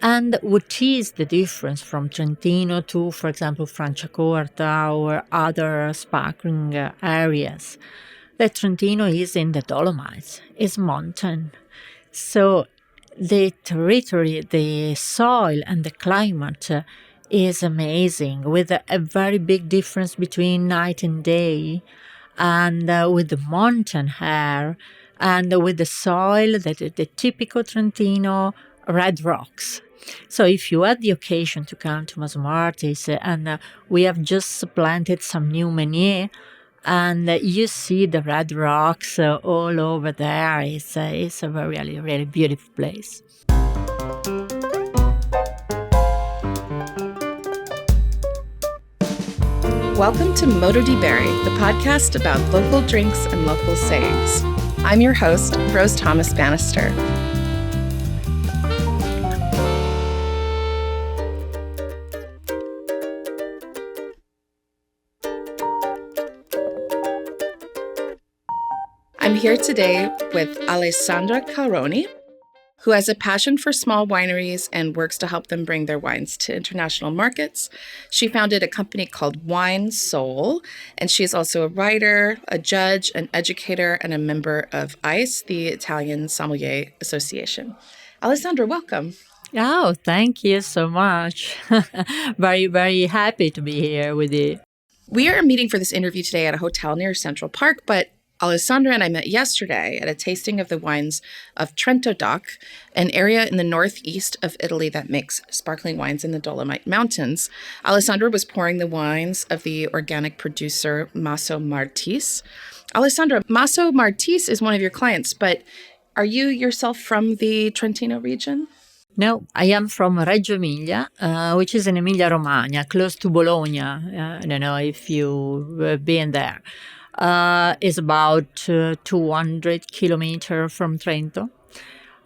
And what is the difference from Trentino to, for example, Franciacorta or other sparkling areas? That Trentino is in the Dolomites, is mountain. So the territory, the soil and the climate is amazing, with a very big difference between night and day, and with the mountain air, and with the soil, the typical Trentino red rocks. So if you had the occasion to come to Maso Martis, and we have just planted some new meunier, and you see the red rocks all over there. It's a really, really beautiful place. Welcome to Moto di Berry, the podcast about local drinks and local sayings. I'm your host, Rose Thomas Bannister. I'm here today with Alessandra Caroni, who has a passion for small wineries and works to help them bring their wines to international markets. She founded a company called Wine Soul, and she is also a writer, a judge, an educator, and a member of ICE, the Italian Sommelier Association. Alessandra, welcome. Oh, thank you so much. Very, very happy to be here with you. We are meeting for this interview today at a hotel near Central Park, but Alessandra and I met yesterday at a tasting of the wines of Trento DOC, an area in the northeast of Italy that makes sparkling wines in the Dolomite Mountains. Alessandra was pouring the wines of the organic producer Maso Martis. Alessandra, Maso Martis is one of your clients, but are you yourself from the Trentino region? No, I am from Reggio Emilia, which is in Emilia-Romagna, close to Bologna. I don't know if you've been there. Is about 200 kilometers from Trento.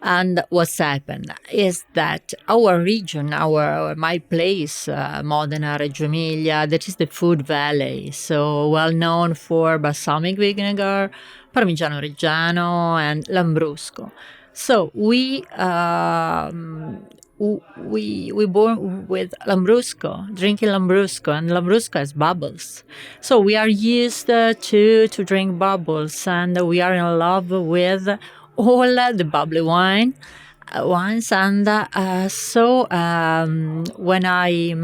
And what's happened is that our region, my place, Modena, Reggio Emilia, that is the food valley, so well known for balsamic vinegar, Parmigiano Reggiano, and Lambrusco. So we born with Lambrusco, drinking Lambrusco, and Lambrusco has bubbles. So we are used to drink bubbles, and we are in love with all the bubbly wines. And when I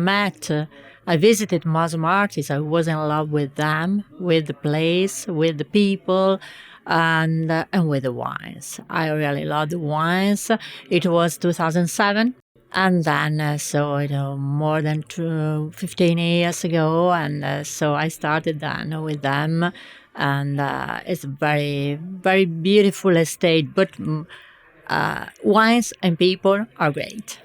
visited Maso Martis, I was in love with them, with the place, with the people, and with the wines. I really love the wines. It was 2007. And then, more than 15 years ago, and so I started then with them, and it's a very, very beautiful estate, but wines and people are great.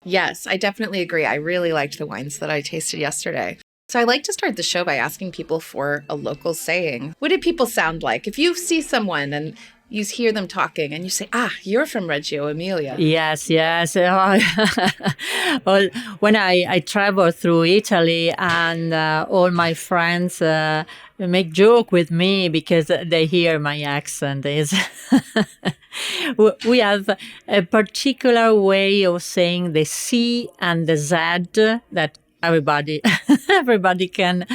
Yes, I definitely agree. I really liked the wines that I tasted yesterday. So I like to start the show by asking people for a local saying. What do people sound like? If you see someone and you hear them talking and you say, you're from Reggio Emilia. Yes. Well, when I travel through Italy, and all my friends make joke with me because they hear my accent. We have a particular way of saying the C and the Z that everybody can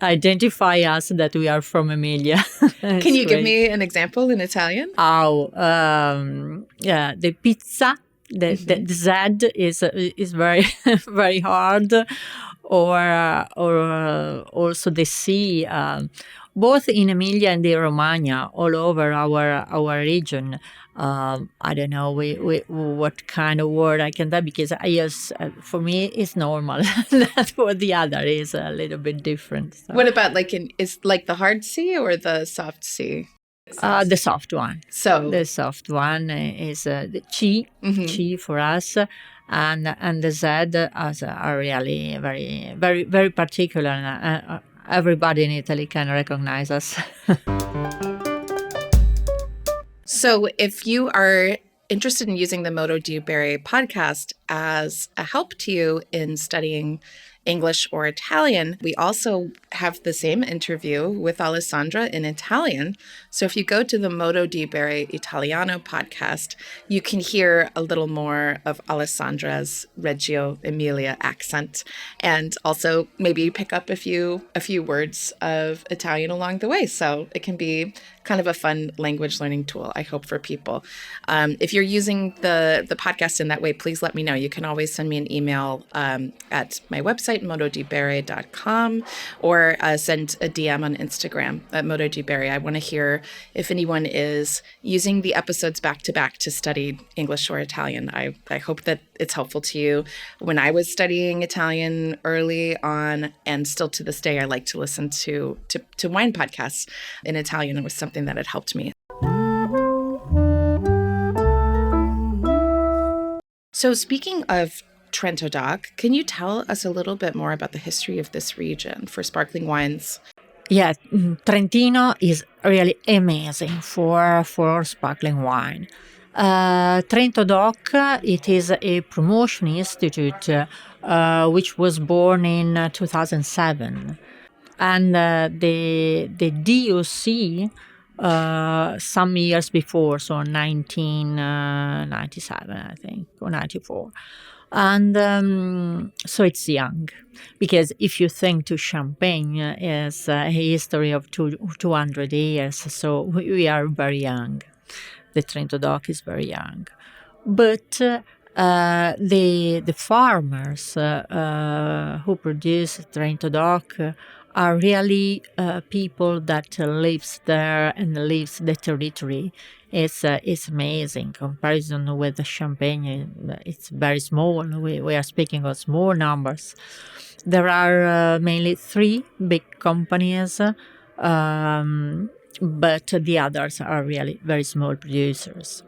identify us that we are from Emilia. Can you give me an example in Italian? The pizza. The Z is very very hard, or also the C. Both in Emilia and in Romagna, all over our region. I don't know what kind of word I can tell, because I use, for me it's normal. That for the other is a little bit different. So. What about is like the hard C or the soft C? The soft one. So the soft one is the chi, chi for us, and the Z are really very, very, very particular. Everybody in Italy can recognize us. So if you are interested in using the Moto di Berry podcast as a help to you in studying English or Italian. We also have the same interview with Alessandra in Italian. So if you go to the Modo di Bere Italiano podcast, you can hear a little more of Alessandra's Reggio Emilia accent, and also maybe pick up a few words of Italian along the way. So it can be kind of a fun language learning tool, I hope, for people. If you're using the podcast in that way, please let me know. You can always send me an email at my website, motodibere.com, or send a DM on Instagram at motodibere. I want to hear if anyone is using the episodes back to back to study English or Italian. I hope that it's helpful to you. When I was studying Italian early on, and still to this day, I like to listen to wine podcasts in Italian. It was something that had helped me. So speaking of Trento DOC, can you tell us a little bit more about the history of this region for sparkling wines? Yeah, Trentino is really amazing for sparkling wine. Trento DOC, it is a promotion institute which was born in 2007. And the DOC some years before, so 1997, I think, or 94. And so it's young, because if you think to Champagne is a history of 200 years, so we are very young. The Trento DOC is very young. But the farmers who produce Trento DOC are really people that lives there and lives the territory. It's amazing. Comparison with the Champagne, it's very small. We are speaking of small numbers. There are mainly 3 big companies, but the others are really very small producers.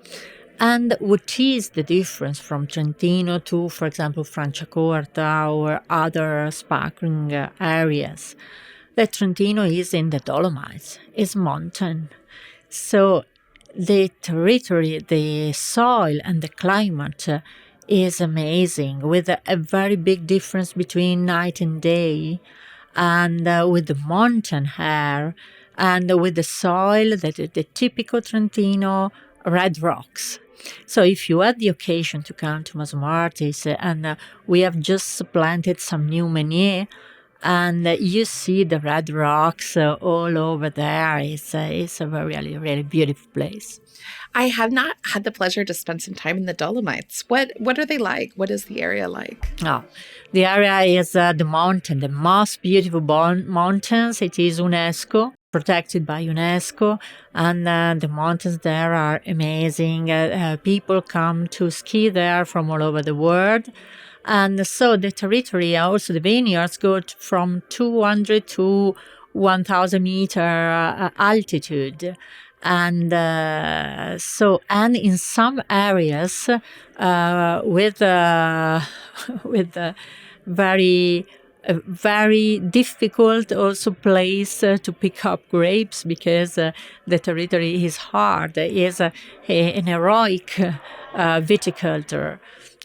And what is the difference from Trentino to, for example, Franciacorta or other sparkling areas? That Trentino is in the Dolomites, is mountain. So the territory, the soil and the climate is amazing, with a very big difference between night and day, and with the mountain air, and with the soil, the typical Trentino red rocks. So if you had the occasion to come to Maso Martis, and we have just planted some new meunier, and you see the red rocks all over there. It's a really, really beautiful place. I have not had the pleasure to spend some time in the Dolomites. What are they like? What is the area like? Oh, the area is the mountain, the most beautiful mountains. It is UNESCO, protected by UNESCO, and the mountains there are amazing. People come to ski there from all over the world. And so the territory, also the vineyards, go from 200 to 1,000 meter altitude. And and in some areas with very difficult also place to pick up grapes, because the territory is hard. It is an heroic viticulture.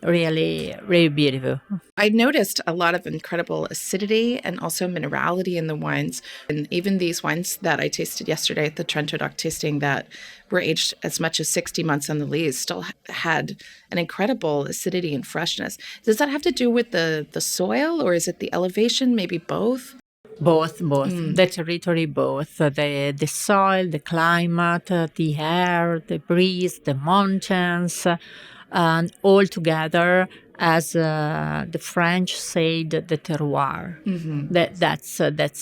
Really, really beautiful. I noticed a lot of incredible acidity and also minerality in the wines. And even these wines that I tasted yesterday at the Trento DOC tasting that were aged as much as 60 months on the lees still had an incredible acidity and freshness. Does that have to do with the soil, or is it the elevation? Maybe both? Both. The territory, both. The soil, the climate, the air, the breeze, the mountains, and all together, as the French said, the terroir. Mm-hmm. That's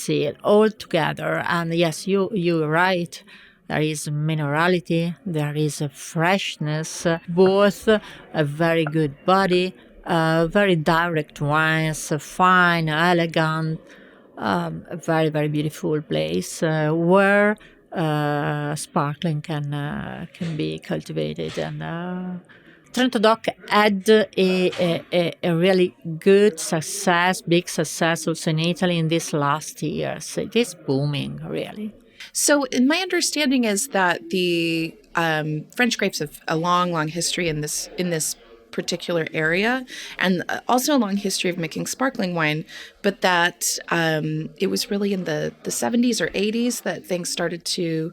it, all together. And yes, you're right. There is minerality, there is a freshness, both a very good body, very direct wines, fine, elegant, a very, very beautiful place where sparkling can be cultivated. And Trento DOC had a really good success, big success also in Italy in these last years. It is booming, really. So my understanding is that the French grapes have a long, long history in this particular area, and also a long history of making sparkling wine, but that it was really in the 70s or 80s that things started to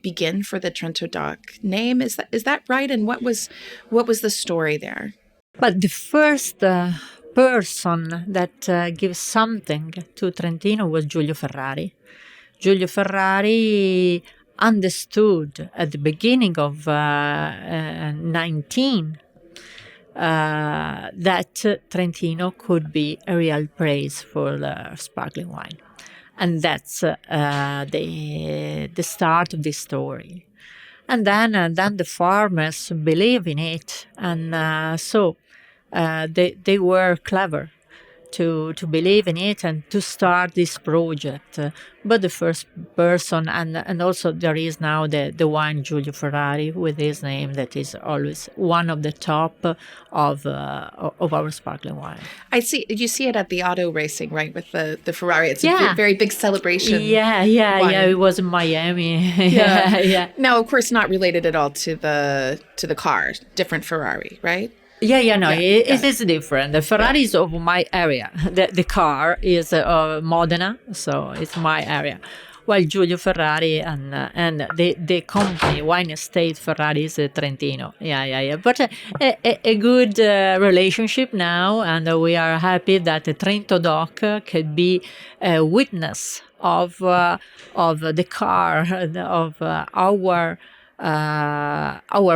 begin for the Trento DOC name. Is that right? And what was the story there? But the first person that gives something to Trentino was Giulio Ferrari. Giulio Ferrari understood at the beginning of 19 that Trentino could be a real place for the sparkling wine. And that's the start of this story. And then the farmers believe in it, and so they were clever to believe in it and to start this project. But the first person, and also there is now the wine Giulio Ferrari with his name that is always one of the top of our sparkling wine. I see. You see it at the auto racing, right, with the Ferrari. It's a very big celebration. Yeah. It was in Miami. Yeah. Now, of course, not related at all to the car. Different Ferrari, right? It is different. The Ferrari is of my area. The car is Modena, so it's my area. While Giulio Ferrari and the company, Wine Estate Ferrari, is Trentino. Yeah. But a good relationship now, and we are happy that the Trento DOC could be a witness of the car, of our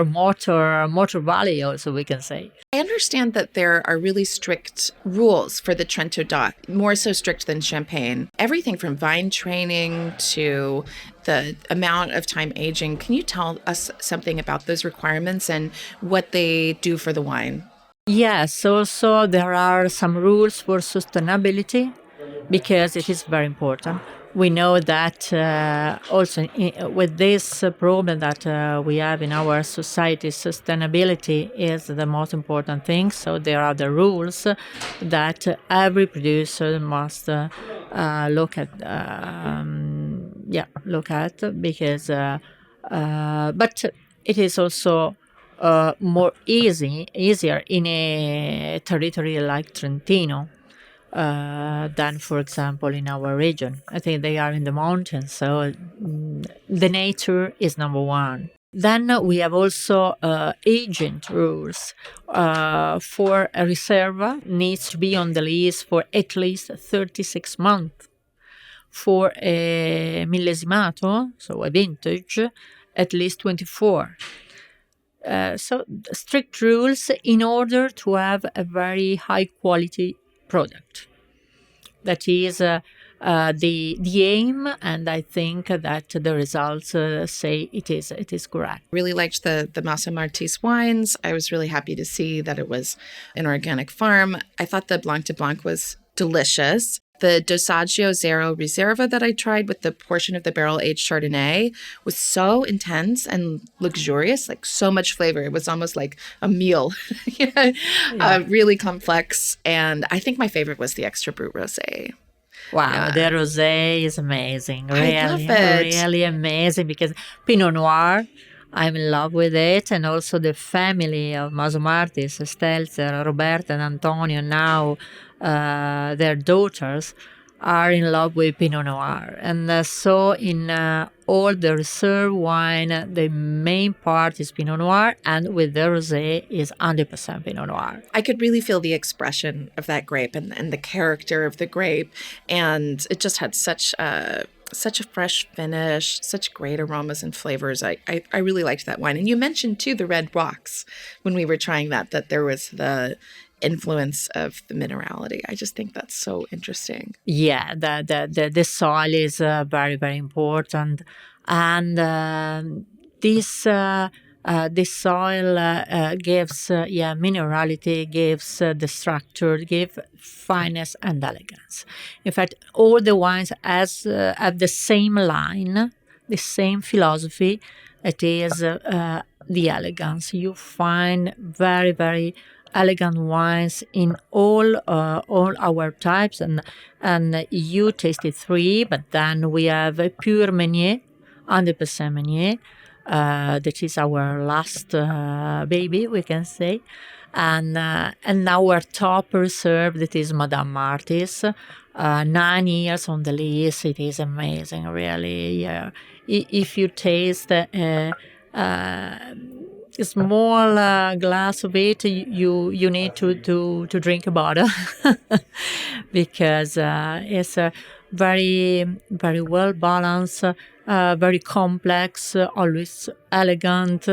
motor valley, also, we can say. I understand that there are really strict rules for the Trento DOC, more so strict than Champagne. Everything from vine training to the amount of time aging. Can you tell us something about those requirements and what they do for the wine? Yes, also there are some rules for sustainability, because it is very important. We know that also with this problem that we have in our society, sustainability is the most important thing. So there are the rules that every producer must look at, because but it is also more easier in a territory like Trentino than, for example, in our region. I think they are in the mountains, so the nature is number one. Then we have also agent rules. For a reserva, needs to be on the lease for at least 36 months. For a millesimato, so a vintage, at least 24. So strict rules in order to have a very high quality product. That is the aim, and I think that the results say it is correct. Really liked the Maso Martis wines. I was really happy to see that it was an organic farm. I thought the Blanc de Blanc was delicious. The Dosaggio Zero Reserva that I tried with the portion of the barrel-aged Chardonnay was so intense and luxurious, like so much flavor. It was almost like a meal, really complex. And I think my favorite was the Extra Brut Rosé. Wow, the rosé is amazing. Really, I love it. Really amazing, because Pinot Noir, I'm in love with it, and also the family of Maso Martis, Stelzer, Roberta and Antonio, now their daughters, are in love with Pinot Noir. And so in all the reserve wine, the main part is Pinot Noir, and with the rosé is 100% Pinot Noir. I could really feel the expression of that grape and the character of the grape, and it just had such a fresh finish, such great aromas and flavors. I really liked that wine. And you mentioned too the red rocks when we were trying that there was the influence of the minerality. I just think that's so interesting. Yeah, the soil is very, very important, and this soil gives minerality, gives the structure, gives fineness and elegance. In fact, all the wines have the same line, the same philosophy. It is the elegance. You find very, very elegant wines in all our types, and you tasted three, but then we have a pure Meunier, 100% Meunier, that is our last baby, we can say. And our top reserve, that is Madame Martis. 9 years on the lease. It is amazing, really. Yeah. If you taste a small glass of it, you need to drink a bottle because it's very very well balanced, very complex, always elegant,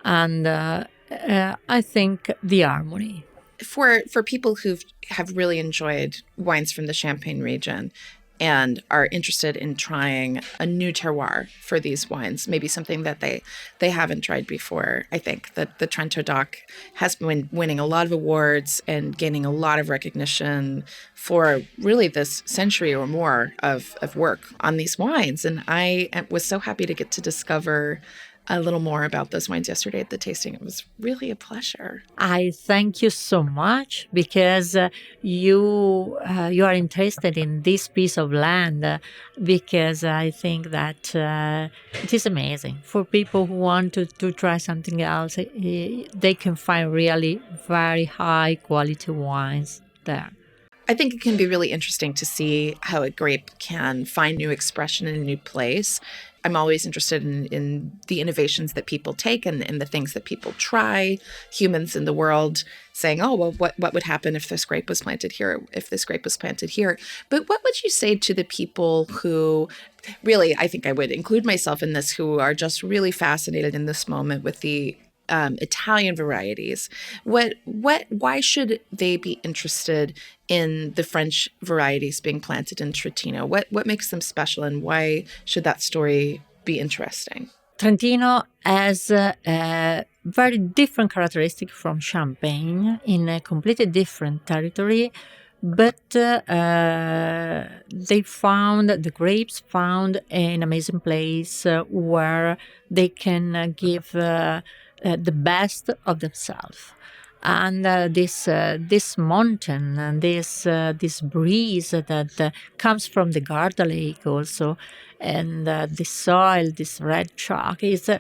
and I think the harmony. For people who have really enjoyed wines from the Champagne region and are interested in trying a new terroir for these wines, maybe something that they haven't tried before, I think that the Trento DOC has been winning a lot of awards and gaining a lot of recognition for really this century or more of work on these wines. And I was so happy to get to discover a little more about those wines yesterday at the tasting. It was really a pleasure. I thank you so much because you are interested in this piece of land because I think that it is amazing for people who want to try something else. They can find really very high quality wines there. I think it can be really interesting to see how a grape can find new expression in a new place. I'm always interested in the innovations that people take and the things that people try. Humans in the world saying, oh, well, what would happen if this grape was planted here, if this grape was planted here? But what would you say to the people who really, I think I would include myself in this, who are just really fascinated in this moment with the Italian varieties? Why should they be interested in the French varieties being planted in Trentino? What makes them special, and why should that story be interesting? Trentino has a very different characteristic from Champagne in a completely different territory, but the grapes found an amazing place where they can give the best of themselves. And this mountain and this breeze that comes from the Garda Lake also, and the soil, this red chalk is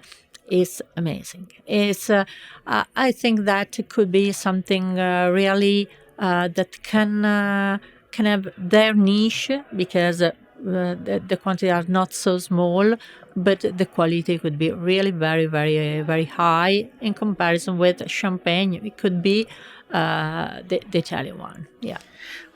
amazing. I think that it could be something really that can have their niche because the quantity are not so small, but the quality could be really very, very, very high in comparison with Champagne. It could be the Italian one. Yeah.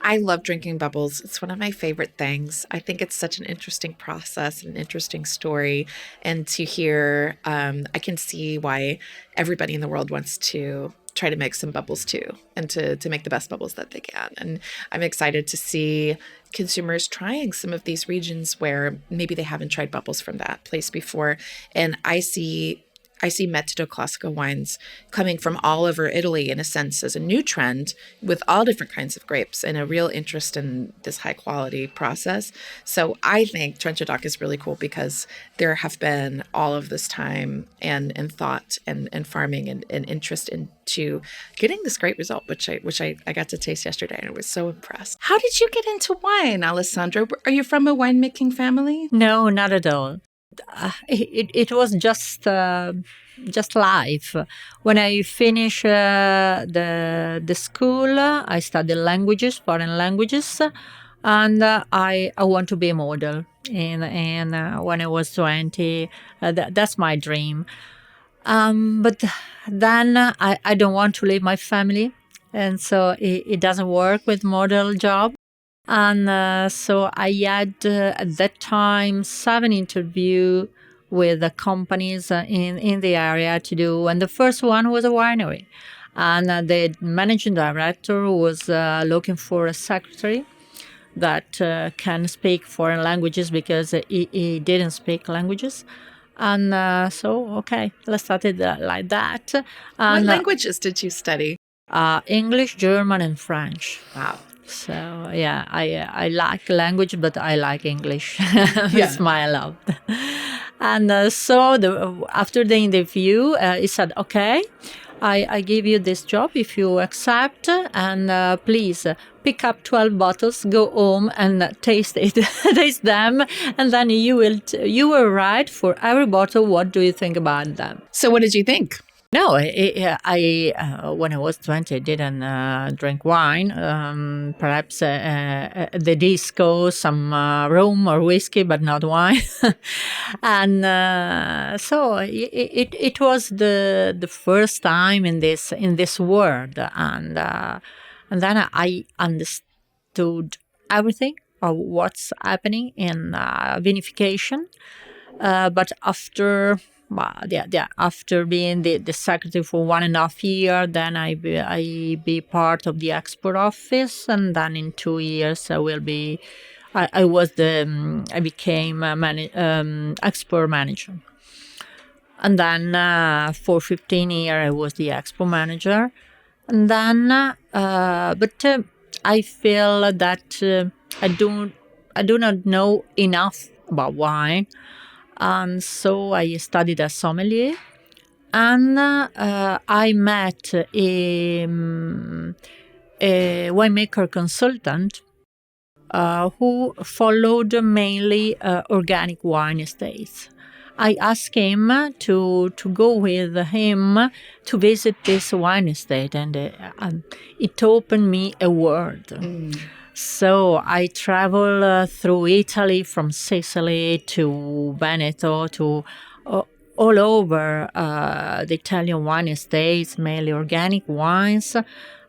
I love drinking bubbles. It's one of my favorite things. I think it's such an interesting process, an interesting story. And to hear, I can see why everybody in the world wants to try to make some bubbles too, and to make the best bubbles that they can. And I'm excited to see consumers trying some of these regions where maybe they haven't tried bubbles from that place before. And I see metodo classico wines coming from all over Italy in a sense as a new trend with all different kinds of grapes and a real interest in this high quality process. So I think Trento DOC is really cool because there have been all of this time and thought and farming and interest into getting this great result, which I got to taste yesterday and I was so impressed. How did you get into wine, Alessandra? Are you from a winemaking family? No, not at all. It was just life. When I finished the school, I studied languages, foreign languages, and I want to be a model. And when I was 20, that's my dream. But then I don't want to leave my family, and so it doesn't work with model job. And so I had at that time 7 interviews with the companies in the area to do, and the first one was a winery, and the managing director was looking for a secretary that can speak foreign languages because he didn't speak languages. And so, okay, let's start it like that. What languages did you study? English, German, and French. Wow. So yeah, I like language, but I like English. It's my love. And so after the interview, he said, "Okay, I give you this job if you accept, and please pick up 12 bottles, go home and taste it, taste them, and then you will write for every bottle what do you think about them. So what did you think? No, when I was 20, I didn't drink wine. Perhaps the disco, some rum or whiskey, but not wine. And so it was the first time in this world, and then I understood everything of what's happening in vinification. But after being the secretary for 1.5 years, then I be part of the export office, and then in 2 years I became export manager, and then for 15 years I was the expo manager, and then but I feel that I do not know enough about wine. And so I studied as sommelier, and I met a winemaker consultant who followed mainly organic wine estates. I asked him to go with him to visit this wine estate, and it opened me a world. So I travel through Italy, from Sicily to Veneto to all over the Italian wine estates, mainly organic wines.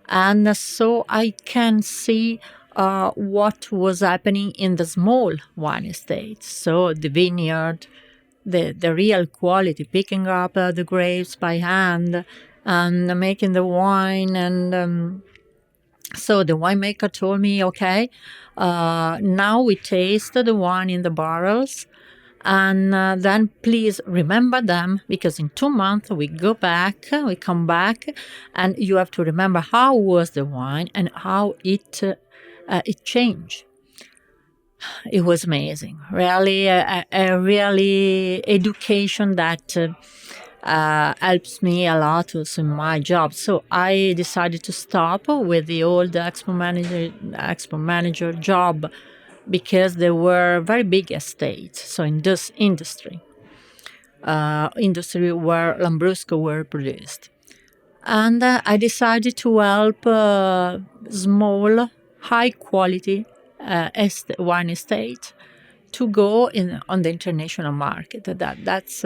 And so I can see what was happening in the small wine estates. So the vineyard, the real quality, picking up the grapes by hand and making the wine. And so the winemaker told me, okay, now we taste the wine in the barrels, and then please remember them, because in 2 months we come back, and you have to remember how was the wine and how it changed. It was amazing, really, a really education that helps me a lot also in my job. So I decided to stop with the old expo manager job, because they were very big estates. So in this industry where Lambrusco were produced. And I decided to help small, high quality wine estate to go on the international market. That's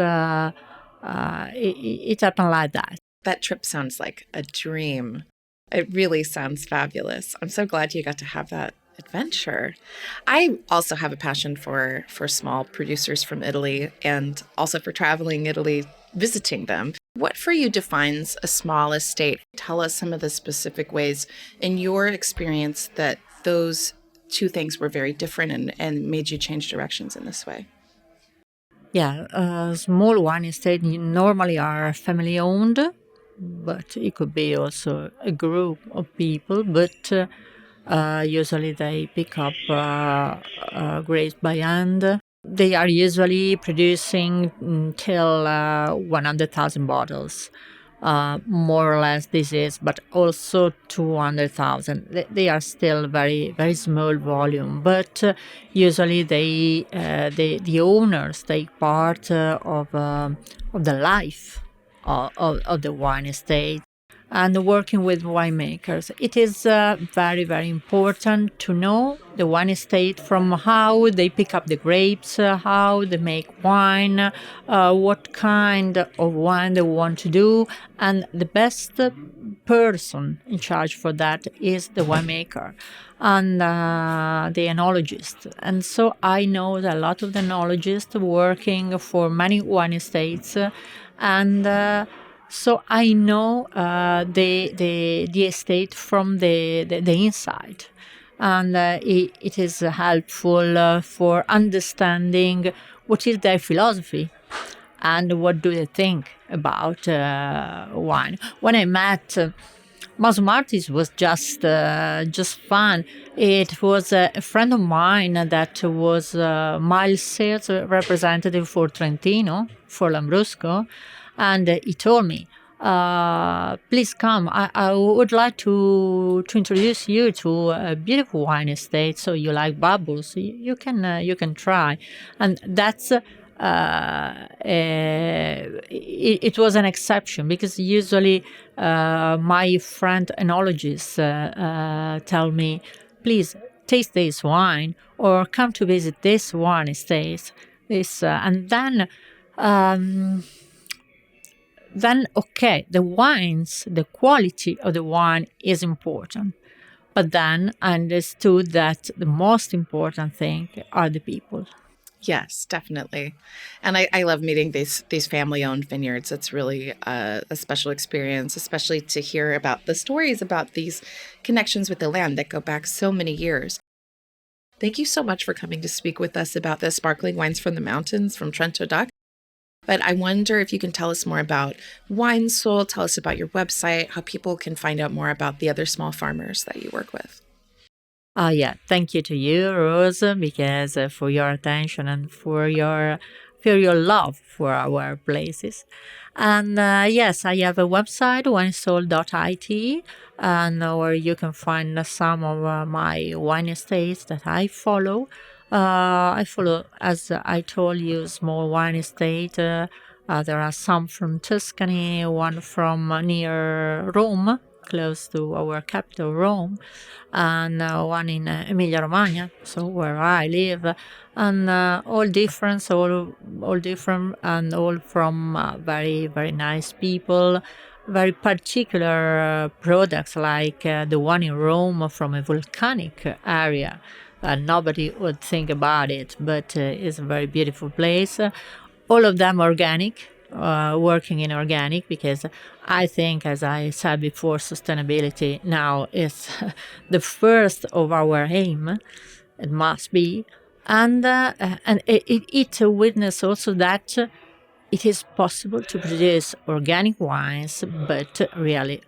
it happened like that. That trip sounds like a dream. It really sounds fabulous. I'm so glad you got to have that adventure. I also have a passion for small producers from Italy, and also for traveling Italy, visiting them. What for you defines a small estate? Tell us some of the specific ways in your experience that those two things were very different and made you change directions in this way. Yeah, small wine estate normally are family owned, but it could be also a group of people. But usually they pick up grapes by hand. They are usually producing till 100,000 bottles. More or less this is, but also 200,000. They are still very, very small volume, but usually the owners take part of the life of the wine estate. And working with winemakers, it is very, very important to know the wine estate, from how they pick up the grapes, how they make wine, what kind of wine they want to do. And the best person in charge for that is the winemaker and the enologist. And so I know a lot of the enologists working for many wine estates, and so I know the estate from the inside, and it is helpful for understanding what is their philosophy and what do they think about wine. When I met Maso Martis, was just fun. It was a friend of mine that was mild sales representative for Trentino, for Lambrusco, and he told me, please come. I would like to introduce you to a beautiful wine estate. So you like bubbles, you can try, and that's. It was an exception because usually my friend enologists tell me, please taste this wine or come to visit this wine estate. And then okay, the wines, the quality of the wine is important. But then I understood that the most important thing are the people. Yes, definitely. And I love meeting these family-owned vineyards. It's really a special experience, especially to hear about the stories about these connections with the land that go back so many years. Thank you so much for coming to speak with us about the sparkling wines from the mountains from Trento DOC. But I wonder if you can tell us more about Wine Soul, tell us about your website, how people can find out more about the other small farmers that you work with. Yeah, thank you to you, Rose, because for your attention and for your love for our places. And yes, I have a website, winesoul.it, and where you can find some of my wine estates that I follow. I follow, as I told you, small wine estate. There are some from Tuscany, one from near Rome, close to our capital, Rome, and one in Emilia-Romagna, so where I live, and all different, and all from very, very nice people, very particular products like the one in Rome from a volcanic area. Nobody would think about it, but it's a very beautiful place. All of them organic, working in organic, because I think, as I said before, sustainability now is the first of our aim. It must be, and it a witness also that it is possible to produce organic wines, but really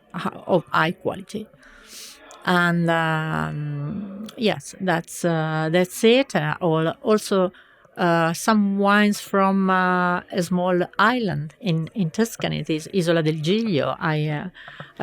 of high quality. And yes, that's it. Also, some wines from a small island in Tuscany. It is Isola del Giglio. I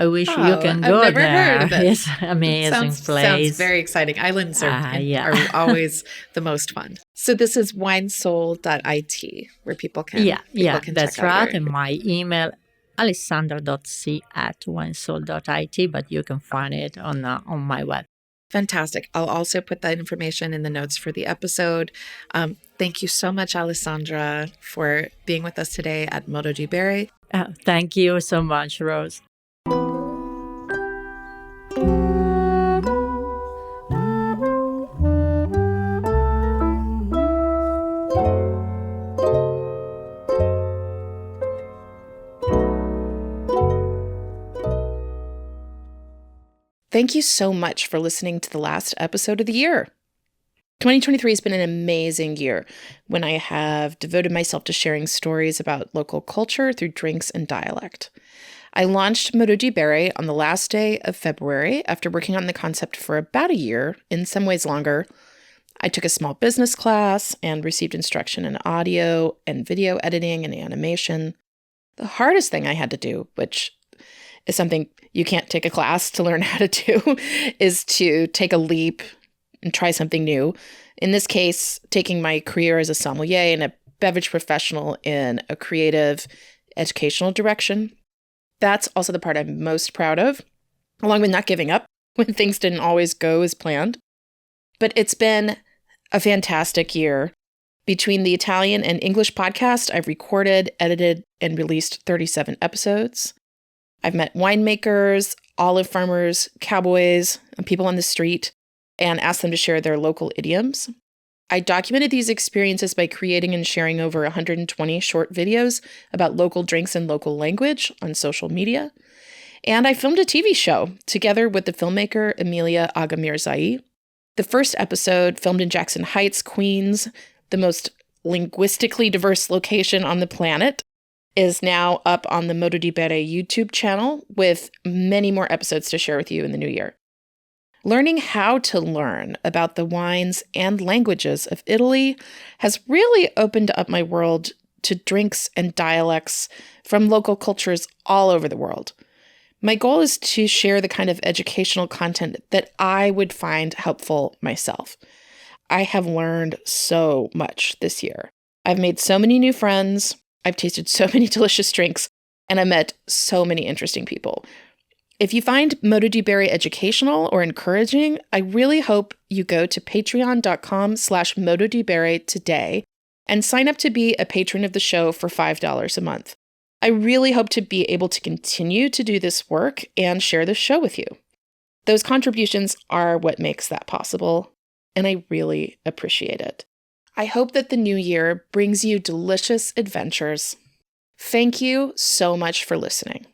wish you can go I've never there. heard of it. It's amazing place. Sounds very exciting. Islands are always the most fun. So this is winesoul.it, where people can that's check out right. And my email, alessandra.c@winesoul.it, but you can find it on my web. Fantastic. I'll also put that information in the notes for the episode. Thank you so much, Alessandra, for being with us today at Moto di Bere. Thank you so much, Rose. Thank you so much for listening to the last episode of the year. 2023 has been an amazing year when I have devoted myself to sharing stories about local culture through drinks and dialect. I launched Moto di Bere on the last day of February after working on the concept for about a year, in some ways longer. I took a small business class and received instruction in audio and video editing and animation. The hardest thing I had to do, which is something you can't take a class to learn how to do, is to take a leap and try something new. In this case, taking my career as a sommelier and a beverage professional in a creative, educational direction. That's also the part I'm most proud of, along with not giving up when things didn't always go as planned. But it's been a fantastic year. Between the Italian and English podcast, I've recorded, edited, and released 37 episodes. I've met winemakers, olive farmers, cowboys, and people on the street, and asked them to share their local idioms. I documented these experiences by creating and sharing over 120 short videos about local drinks and local language on social media. And I filmed a TV show together with the filmmaker Emilia Agamirzai. The first episode, filmed in Jackson Heights, Queens, the most linguistically diverse location on the planet, is now up on the Moto di Bere YouTube channel with many more episodes to share with you in the new year. Learning how to learn about the wines and languages of Italy has really opened up my world to drinks and dialects from local cultures all over the world. My goal is to share the kind of educational content that I would find helpful myself. I have learned so much this year. I've made so many new friends, I've tasted so many delicious drinks, and I met so many interesting people. If you find Metodo di Bere educational or encouraging, I really hope you go to patreon.com/Metodo di Bere today and sign up to be a patron of the show for $5 a month. I really hope to be able to continue to do this work and share this show with you. Those contributions are what makes that possible, and I really appreciate it. I hope that the new year brings you delicious adventures. Thank you so much for listening.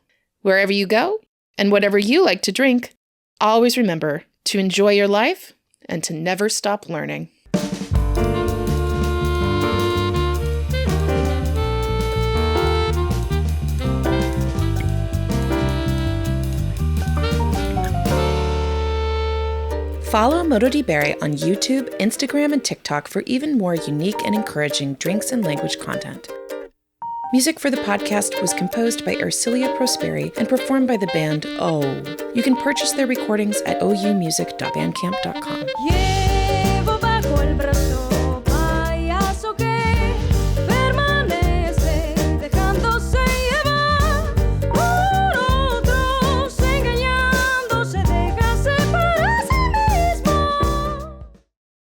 Wherever you go, and whatever you like to drink, always remember to enjoy your life and to never stop learning. Follow Metodo di Bere on YouTube, Instagram, and TikTok for even more unique and encouraging drinks and language content. Music for the podcast was composed by Ercilia Prosperi and performed by the band O. You can purchase their recordings at oumusic.bandcamp.com.